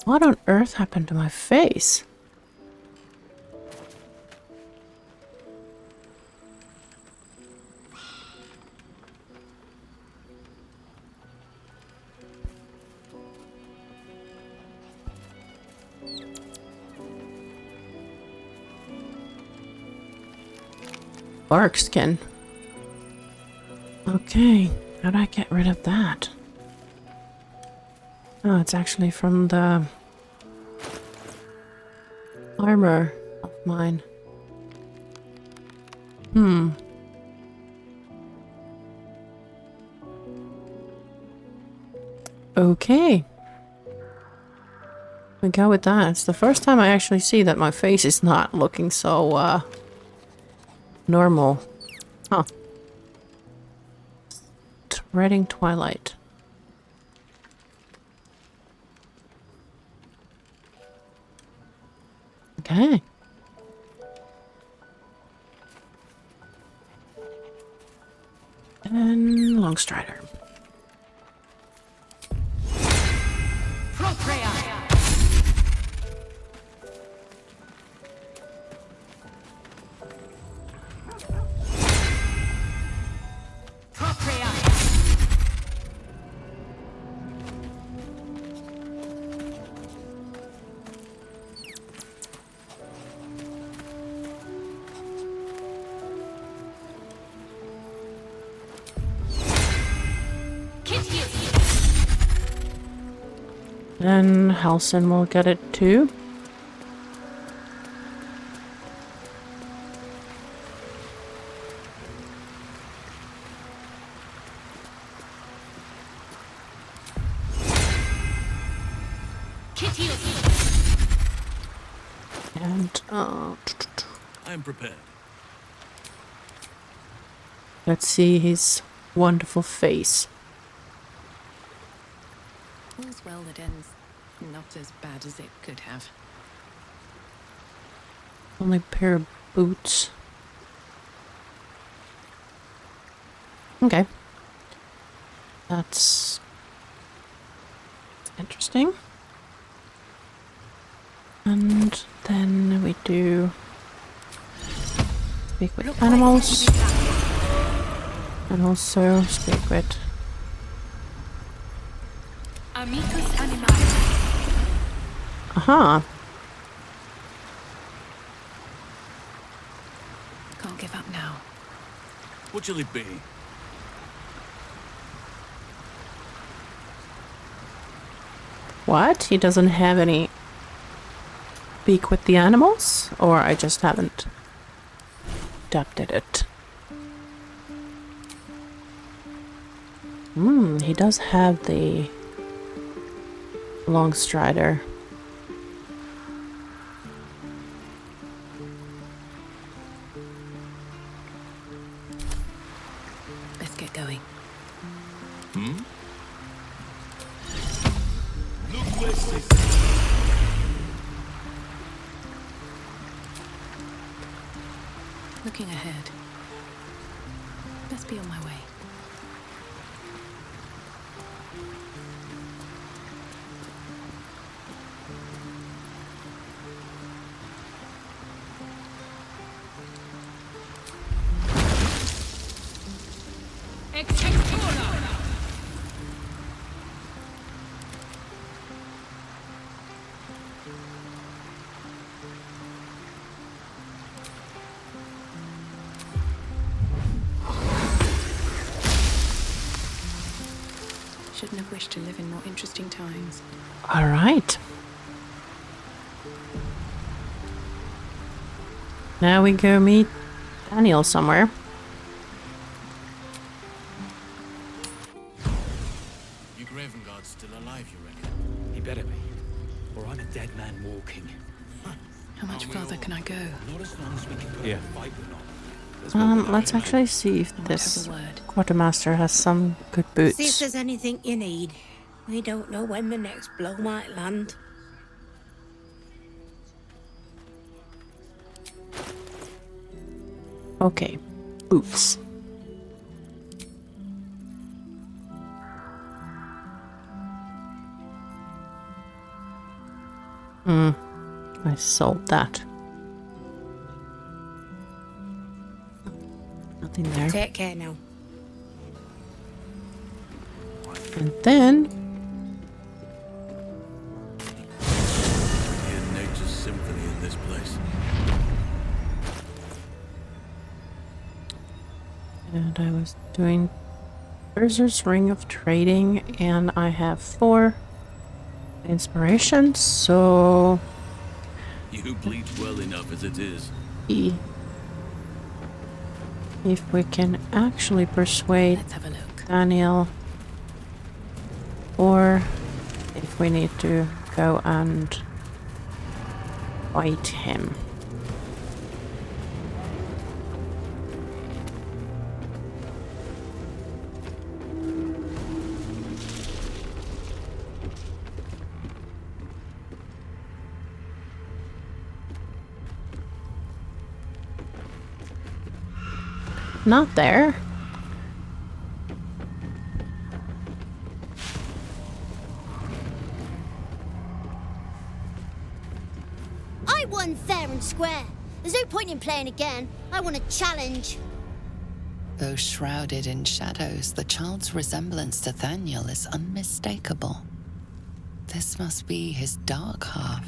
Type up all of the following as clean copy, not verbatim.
What on earth happened to my face? Bark skin. Okay, how do I get rid of that? Oh, it's actually from the armor of mine. Okay. We go with that. It's the first time I actually see that my face is not looking so, normal. Huh. Treading Twilight. Okay. And Longstrider. And Halson will get it too. And I'm prepared. Let's see his wonderful face. All's well that ends not as bad as it could have. Only pair of boots. Okay. That's interesting. And then we do speak with animals. And also speak with Amicus animalis. aha. Can't give up now. What shall it be? What? He doesn't have any speak with the animals? Or I just haven't adapted it. He does have the Longstrider. Let's get going. Look where this. Looking ahead. Best be on my way. Shouldn't have wished to live in more interesting times. All right. Now we go meet Thaniel somewhere. You Graven Guard's still alive, you reckon? He better be, or I'm a dead man walking. How much farther can I go? Not as long as we can put Yeah. up a fight or not. Let's actually see if this have a word. quartermaster has some good See if boots. there's anything you need. We don't know when the next blow might land. Okay, boots. I sold that. Nothing there. Take care now. And then Hear nature's symphony in this place. and I was doing Berser's Ring of Trading, and I have 4 inspiration, so You bleed well enough as it is. if we can actually persuade Let's have a look. Thaniel, or if we need to go and fight him. Not there. I won fair and square. There's no point in playing again. I want a challenge. Though shrouded in shadows, the child's resemblance to Thaniel is unmistakable. This must be his dark half,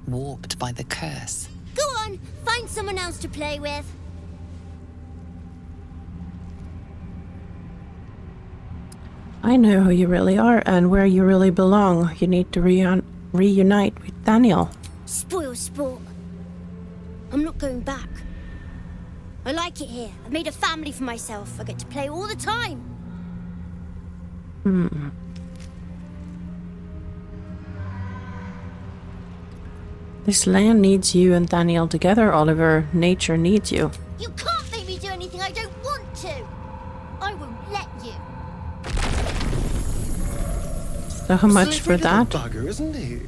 warped by the curse. Go on, find someone else to play with. I know who you really are and where you really belong. You need to reunite with Thaniel. Spoil sport. I'm not going back. I like it here. I've made a family for myself. I get to play all the time. This land needs you and Thaniel together, Oliver. Nature needs you. You can't make me do anything I don't want to. I won't let you. So much for Slippery little that. bugger, isn't he?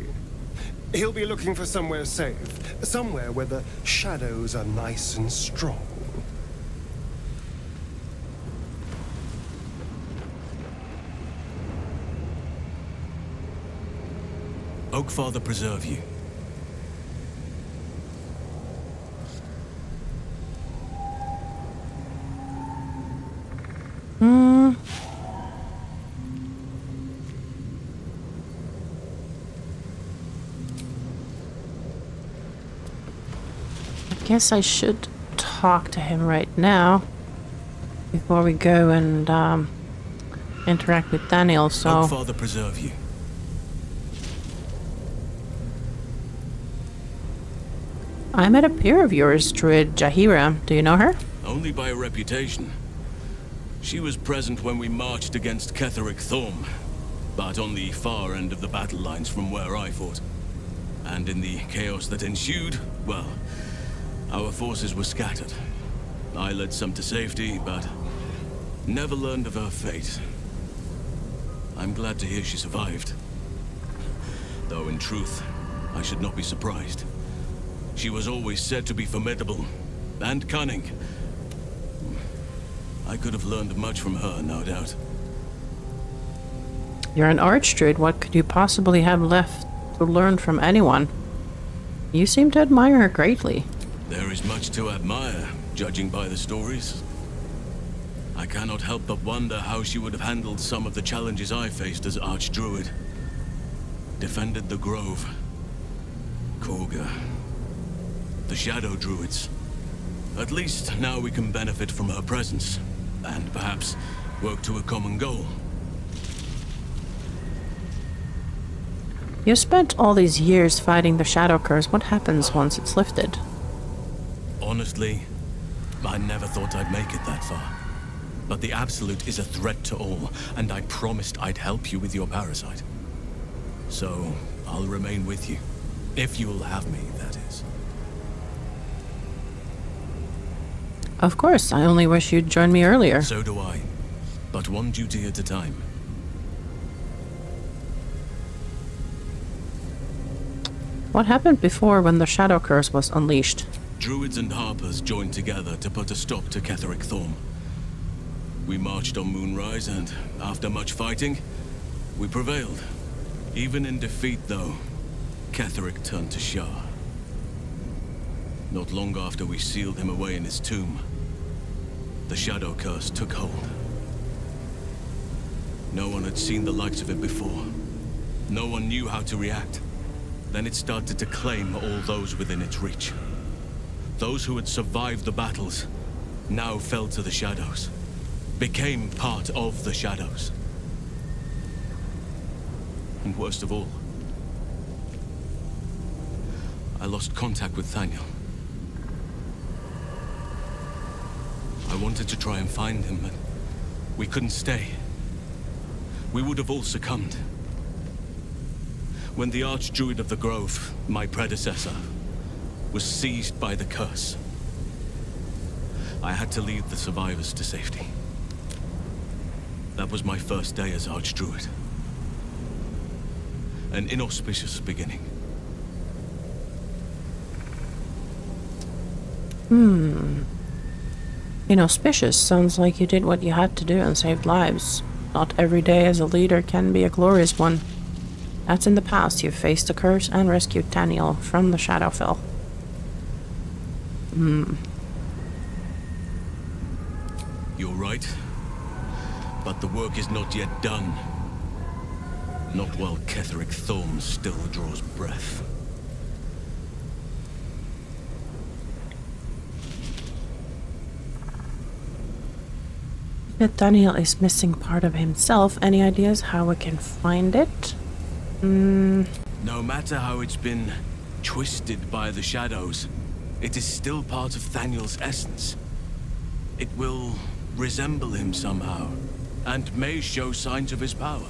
He'll be looking for somewhere safe, somewhere where the shadows are nice and strong. Oakfather preserve you. I guess I should talk to him right now before we go and interact with Thaniel. So Oakfather preserve you. I met a peer of yours, Druid Jahira. Do you know her? Only by reputation. She was present when we marched against Ketheric Thorm, but on the far end of the battle lines from where I fought. And in the chaos that ensued, well, our forces were scattered. I led some to safety, but never learned of her fate. I'm glad to hear she survived. Though in truth, I should not be surprised. She was always said to be formidable and cunning. I could have learned much from her, no doubt. You're an archdruid. What could you possibly have left to learn from anyone? You seem to admire her greatly. There is much to admire, judging by the stories. I cannot help but wonder how she would have handled some of the challenges I faced as Archdruid. Defended the Grove, Korga, the Shadow Druids. At least now we can benefit from her presence, and perhaps work to a common goal. You spent all these years fighting the Shadow Curse. What happens once it's lifted? Honestly, I never thought I'd make it that far. But the Absolute is a threat to all, and I promised I'd help you with your parasite. So, I'll remain with you. If you'll have me, that is. Of course, I only wish you'd joined me earlier. So do I. But one duty at a time. What happened before when the Shadow Curse was unleashed? Druids and Harpers joined together to put a stop to Ketheric Thorm. We marched on Moonrise, and after much fighting, we prevailed. Even in defeat, though, Ketheric turned to Shah. Not long after we sealed him away in his tomb, the Shadow Curse took hold. No one had seen the likes of it before. No one knew how to react. Then it started to claim all those within its reach. Those who had survived the battles now fell to the shadows, became part of the shadows. And worst of all, I lost contact with Thaniel. I wanted to try and find him, but we couldn't stay. We would have all succumbed. When the Archdruid of the Grove, my predecessor, was seized by the curse, I had to lead the survivors to safety. That was my first day as Archdruid. An inauspicious beginning. Inauspicious sounds like you did what you had to do and saved lives. Not every day as a leader can be a glorious one. That's in the past. You faced the curse and rescued Thaniel from the Shadowfell. You're right. But the work is not yet done. Not while Ketheric Thorm still draws breath. That Thaniel is missing part of himself. Any ideas how we can find it? No matter how it's been twisted by the shadows, it is still part of Thaniel's essence. It will resemble him somehow, and may show signs of his power.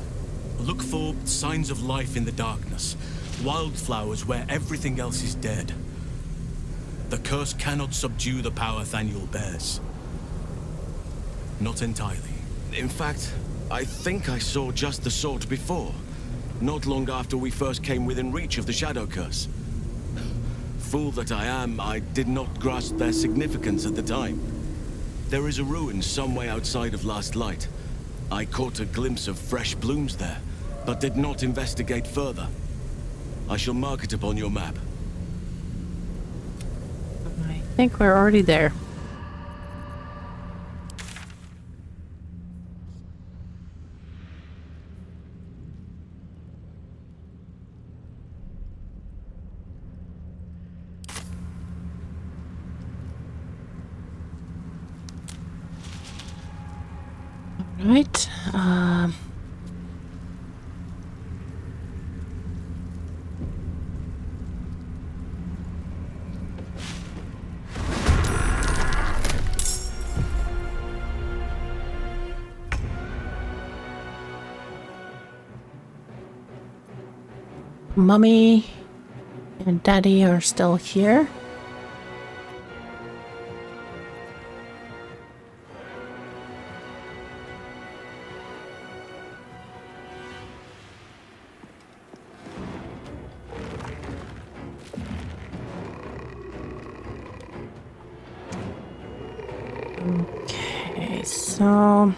Look for signs of life in the darkness, wildflowers where everything else is dead. The curse cannot subdue the power Thaniel bears. Not entirely. In fact, I think I saw just the sort before, not long after we first came within reach of the Shadow Curse. Fool that I am, I did not grasp their significance at the time. There is a ruin some way outside of Last Light. I caught a glimpse of fresh blooms there, but did not investigate further. I shall mark it upon your map. I think we're already there. Right. Mummy and Daddy are still here. Okay, so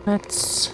let's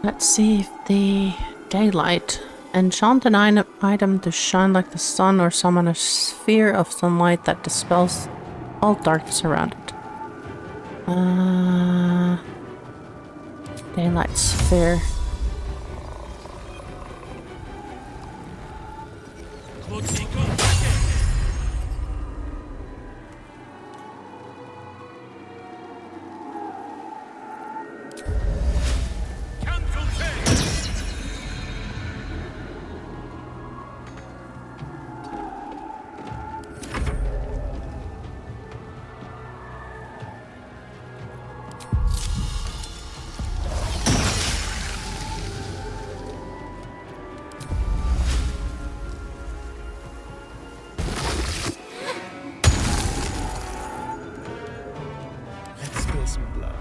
Let's see if the daylight. Enchant an item to shine like the sun or summon a sphere of sunlight that dispels all darkness around it. Daylight sphere. Let's spill some blood.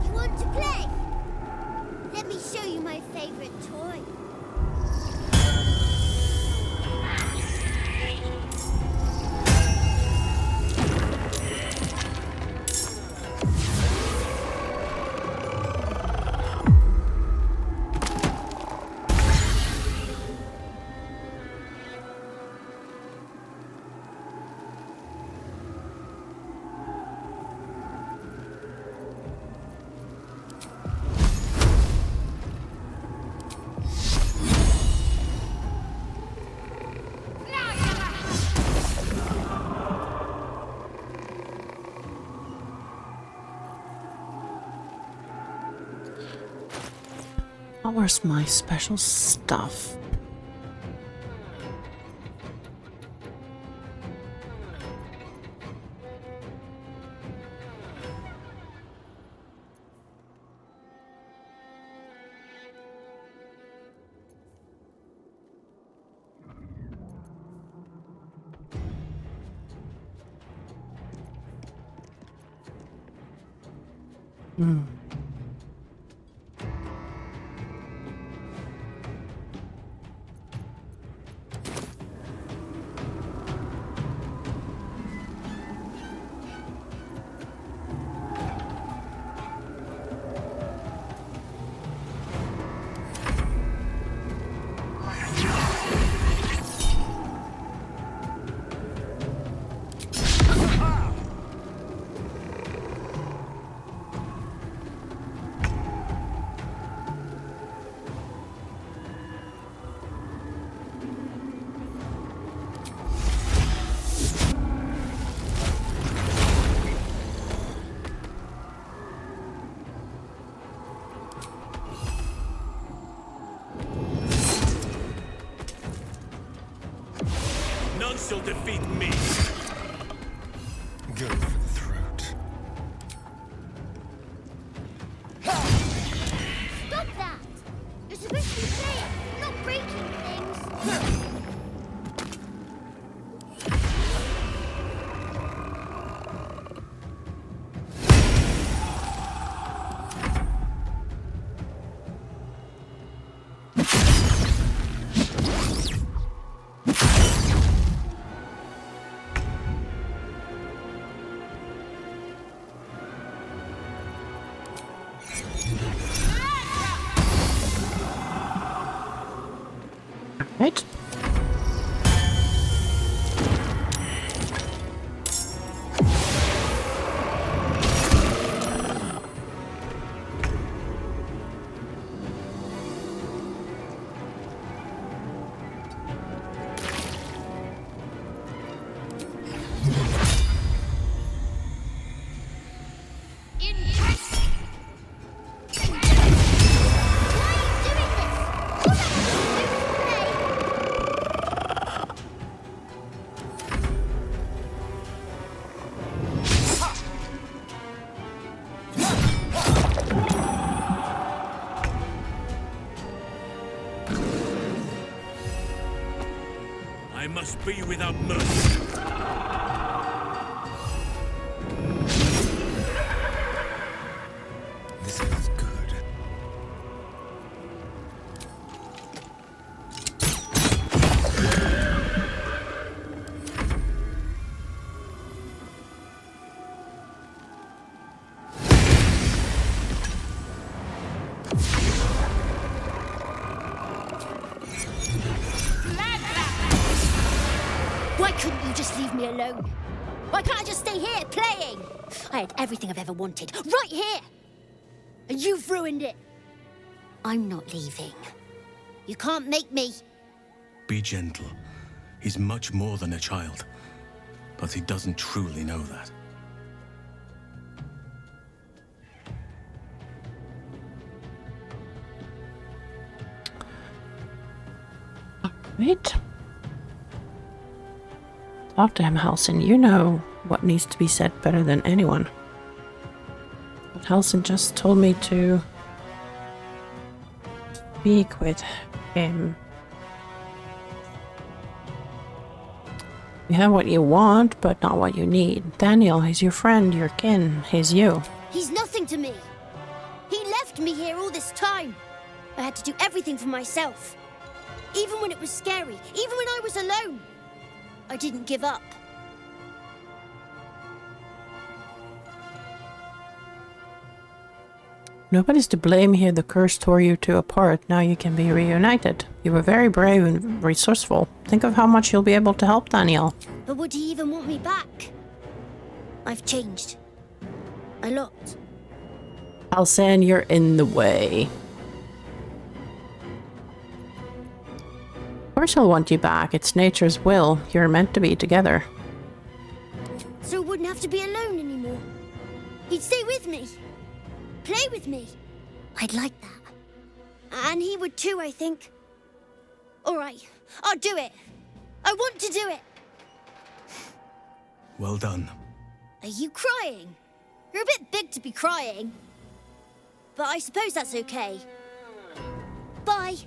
You want to play? Let me show you my favorite toy. Where's my special stuff? None shall defeat me. Go for the throat. Stop that! You're supposed to be playing, not breaking things. Right? I must be without mercy. This feels good. Why couldn't you just leave me alone? Why can't I just stay here, playing? I had everything I've ever wanted, right here! And you've ruined it. I'm not leaving. You can't make me. Be gentle. He's much more than a child. But he doesn't truly know that. Wait. Talk to him, Halsin. You know what needs to be said better than anyone. But Halsin just told me to speak with him. You have what you want, but not what you need. Thaniel, he's your friend, your kin. He's you. He's nothing to me. He left me here all this time. I had to do everything for myself. Even when it was scary, even when I was alone. I didn't give up. Nobody's to blame here. The curse tore you two apart. Now you can be reunited. You were very brave and resourceful. Think of how much you'll be able to help Thaniel. But would he even want me back? I've changed. A lot. Halsin, you're in the way. Of course he'll want you back. It's nature's will. You're meant to be together. So I wouldn't have to be alone anymore. He'd stay with me. Play with me. I'd like that. And he would too, I think. All right, I'll do it. I want to do it. Well done. Are you crying? You're a bit big to be crying. But I suppose that's okay. Bye.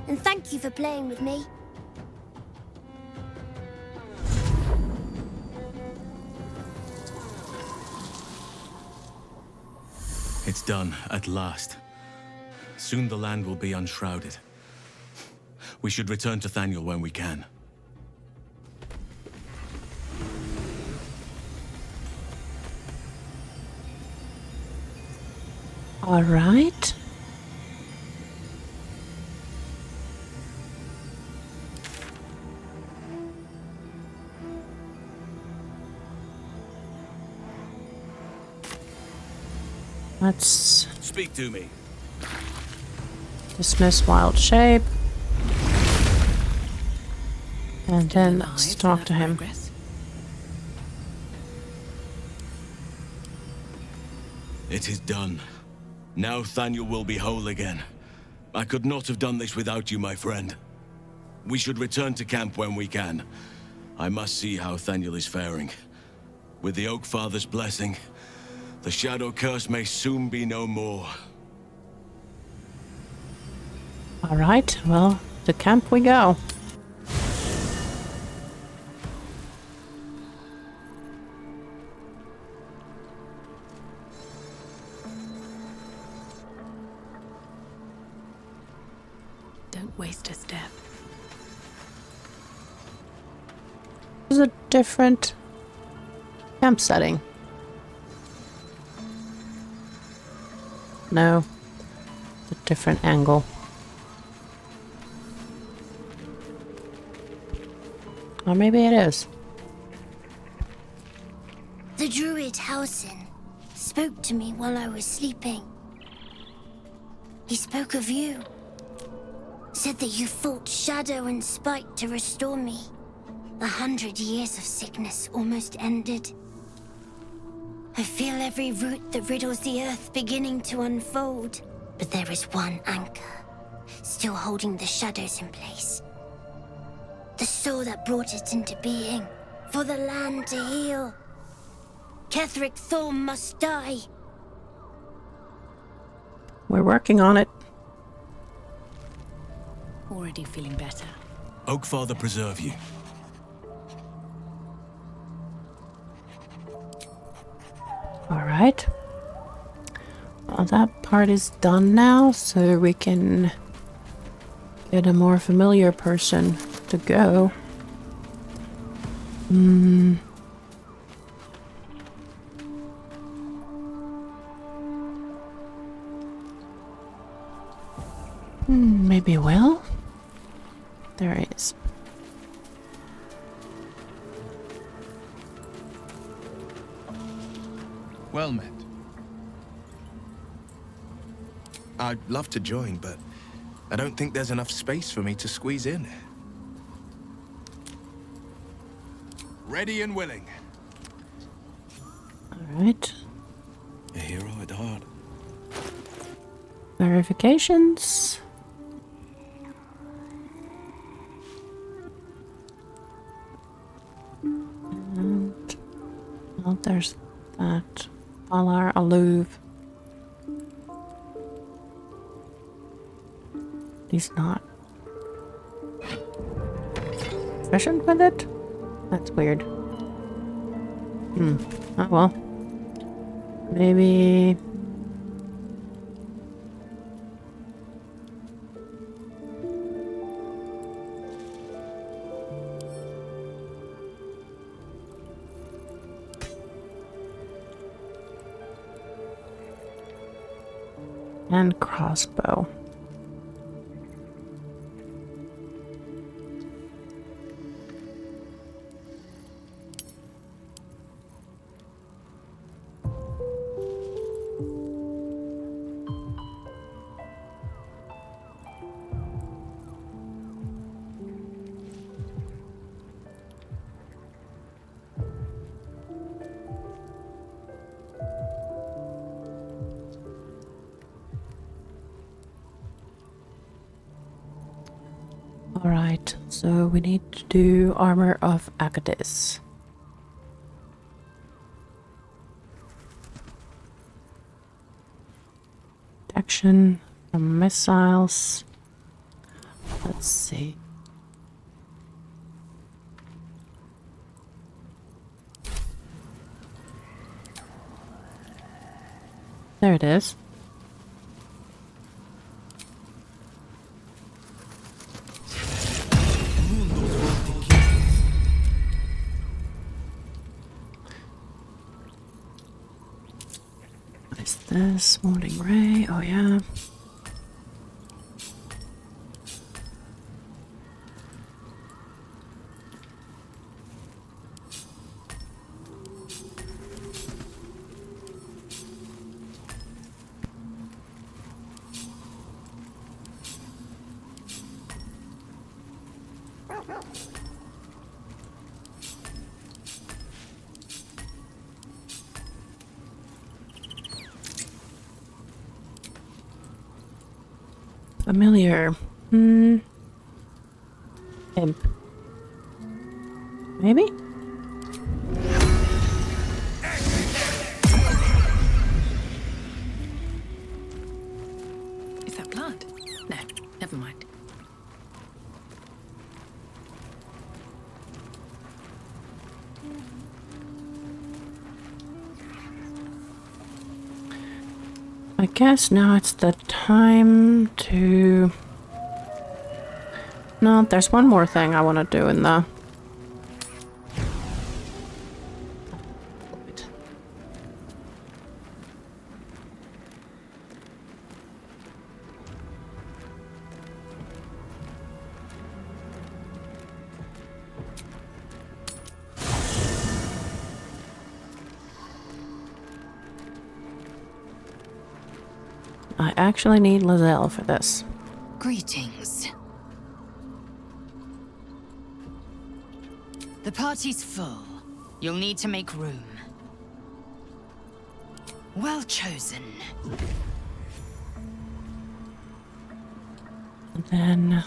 And thank you for playing with me. It's done, at last. Soon the land will be unshrouded. We should return to Thaniel when we can. All right. Let's Speak to me. dismiss wild shape. And then let's Alive, talk enough to him. progress? It is done. Now Thaniel will be whole again. I could not have done this without you, my friend. We should return to camp when we can. I must see how Thaniel is faring. With the Oak Father's blessing, the Shadow Curse may soon be no more. All right, well, to camp we go. Don't waste a step. This is a different camp setting. No, a different angle. Or maybe it is. The druid Halsin spoke to me while I was sleeping. He spoke of you. Said that you fought shadow and spite to restore me. 100 years of sickness almost ended. I feel every root that riddles the earth beginning to unfold. But there is one anchor, still holding the shadows in place. The soul that brought it into being, for the land to heal. Ketheric Thorm must die. We're working on it. Already feeling better. Oakfather preserve you. Alright. Well, that part is done now, so we can get a more familiar person to go. Maybe Will? There is. Well met. I'd love to join, but I don't think there's enough space for me to squeeze in. Ready and willing. Alright. A hero at heart. Verifications. And well, there's that Valar Aluv. He's not efficient with it? That's weird. Oh well. Maybe. And crossbow. Alright, so we need to do Armor of Agatis. Protection from missiles. Let's see. There it is. This morning ray, oh yeah. Familiar. Imp. Maybe? Is that blood? No, never mind. I guess now it's the time to... No, there's one more thing I want to do in the... I actually need Lizelle for this. Greetings. The party's full. You'll need to make room. Well chosen. And then...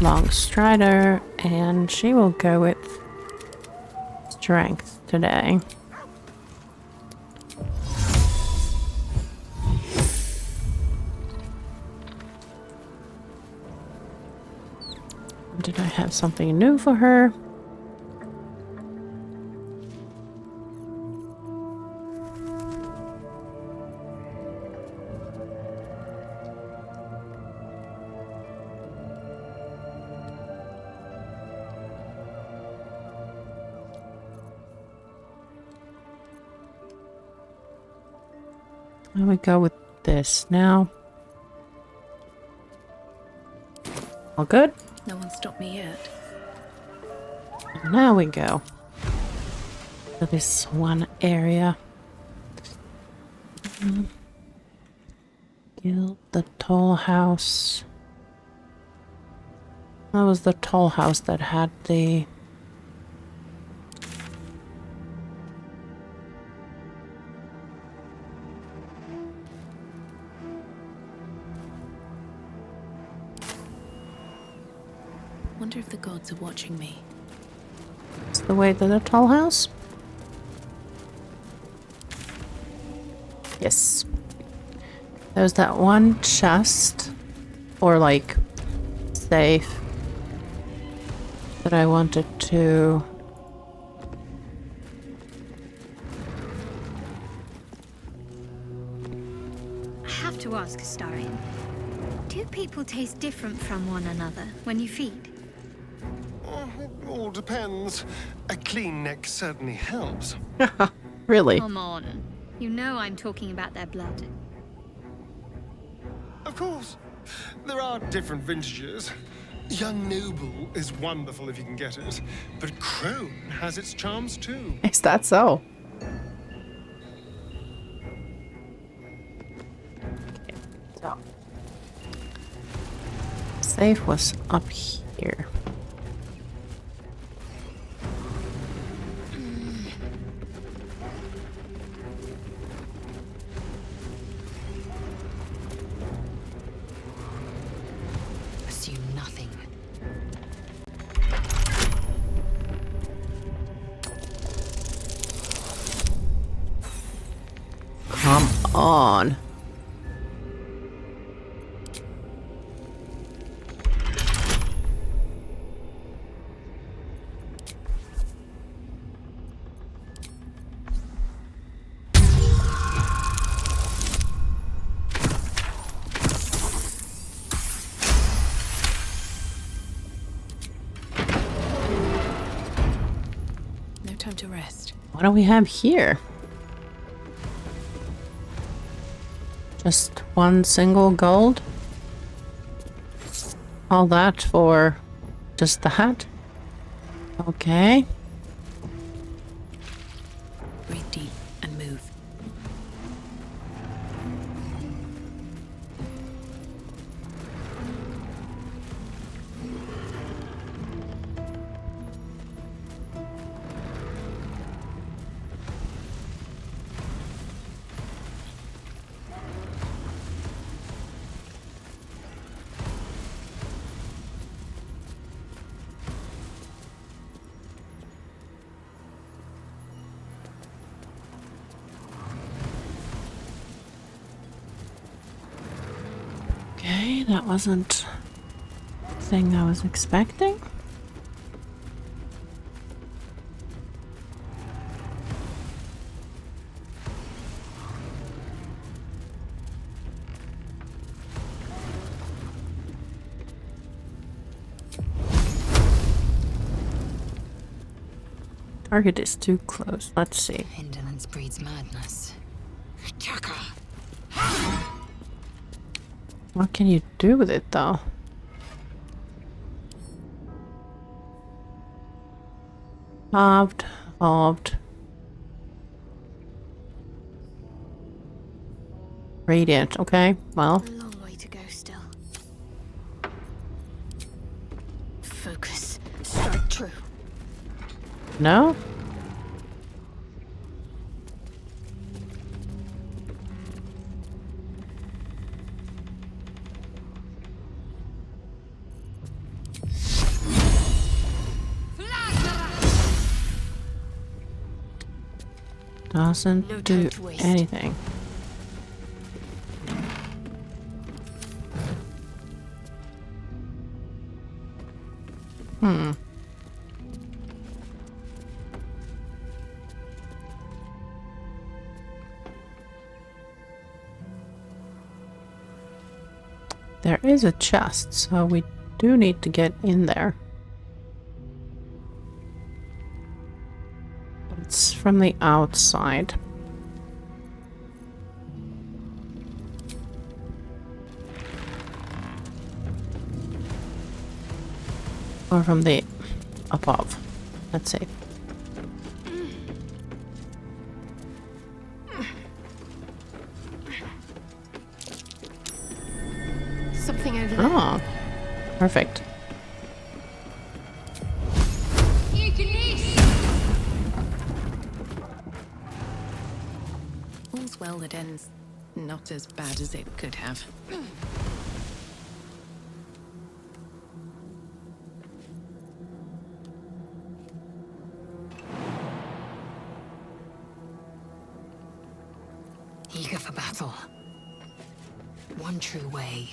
Long Strider, and she will go with Strength today. Did I have something new for her? There we go with this now. All good? No one stopped me yet. Now we go to this one area. Guild the toll house. That was the toll house that had the... Wonder if the gods are watching me. It's the way to the toll house. Yes. There's that one chest, or like safe, that I wanted to... I have to ask, Astarion. Do people taste different from one another when you feed? It all depends. A clean neck certainly helps. Really? Come on. You know I'm talking about their blood. Of course. There are different vintages. Young Noble is wonderful if you can get it, but Crone has its charms too. Is that so? So. Safe was up here. Assume nothing. Come on. No time to rest. What do we have here? Just one single gold? All that for just that? Okay. Breathe deep and move. Okay, that wasn't the thing I was expecting. Target is too close. Let's see. Indolence breeds madness. What can you do with it though? Evolved. Radiant, okay, well. A long way to go still. Focus. Strike true. No? Doesn't No do time to waste. anything. There is a chest, so we do need to get in there. It's from the outside. Or from the above. Let's see. Something over there. Oh, perfect. All's well that ends not as bad as it could have. Eager for battle. One true way.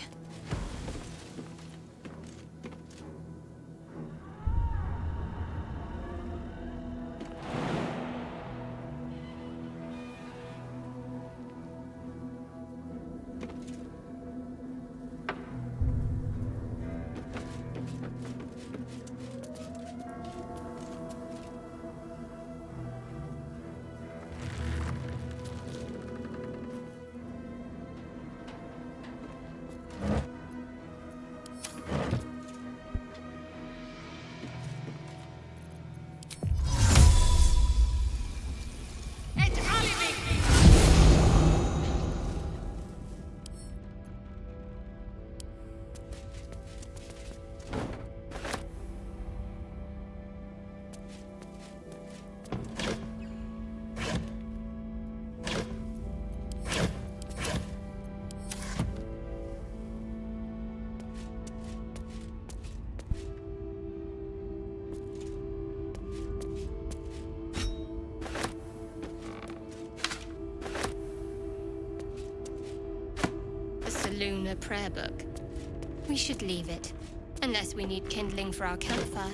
Lunar prayer book. We should leave it, unless we need kindling for our campfire.